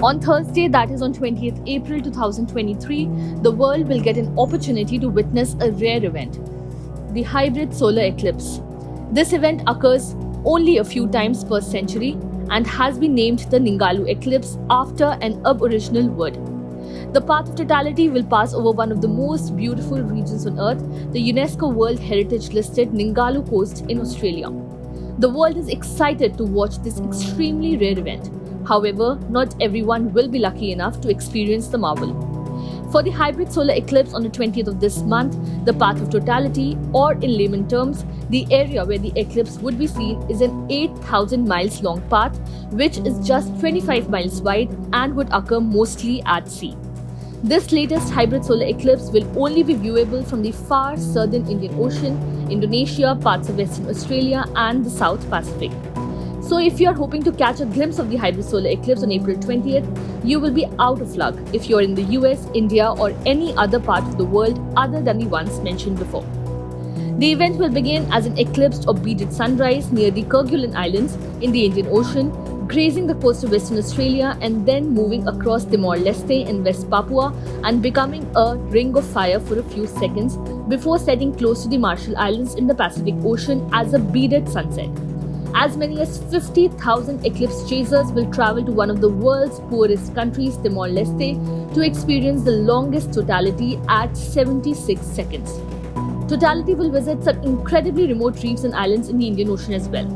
On Thursday, that is on 20th April 2023, the world will get an opportunity to witness a rare event, the hybrid solar eclipse. This event occurs only a few times per century and has been named the Ningalu eclipse after an Aboriginal word. The path of totality will pass over one of the most beautiful regions on earth, the UNESCO World Heritage listed Ningalu Coast in Australia. The world is excited to watch this extremely rare event. However, not everyone will be lucky enough to experience the marvel. For the hybrid solar eclipse on the 20th of this month, the path of totality, or in layman terms, the area where the eclipse would be seen, is an 8,000 miles long path, which is just 25 miles wide and would occur mostly at sea. This latest hybrid solar eclipse will only be viewable from the far southern Indian Ocean, Indonesia, parts of Western Australia, and the South Pacific. So if you are hoping to catch a glimpse of the hybrid solar eclipse on April 20th, you will be out of luck if you are in the US, India, or any other part of the world other than the ones mentioned before. The event will begin as an eclipsed or beaded sunrise near the Kerguelen Islands in the Indian Ocean, grazing the coast of Western Australia and then moving across Timor-Leste in West Papua and becoming a ring of fire for a few seconds before setting close to the Marshall Islands in the Pacific Ocean as a beaded sunset. As many as 50,000 eclipse chasers will travel to one of the world's poorest countries, Timor-Leste, to experience the longest totality at 76 seconds. Totality will visit some incredibly remote reefs and islands in the Indian Ocean as well.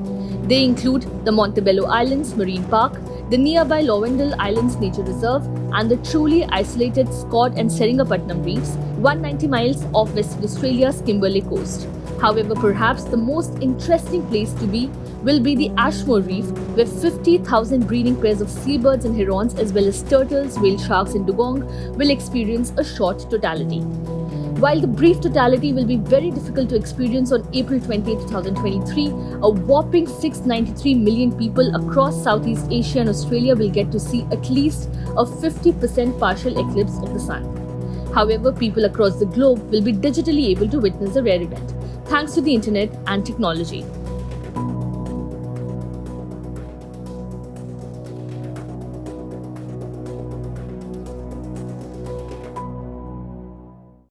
They include the Montebello Islands Marine Park, the nearby Lowendal Islands Nature Reserve, and the truly isolated Scott and Seringapatam reefs, 190 miles off Western Australia's Kimberley coast. However, perhaps the most interesting place to be will be the Ashmore Reef, where 50,000 breeding pairs of seabirds and herons, as well as turtles, whale sharks, and dugong, will experience a short totality. While the brief totality will be very difficult to experience on April 20, 2023, a whopping 693 million people across Southeast Asia and Australia will get to see at least a 50% partial eclipse of the sun. However, people across the globe will be digitally able to witness the rare event, thanks to the internet and technology.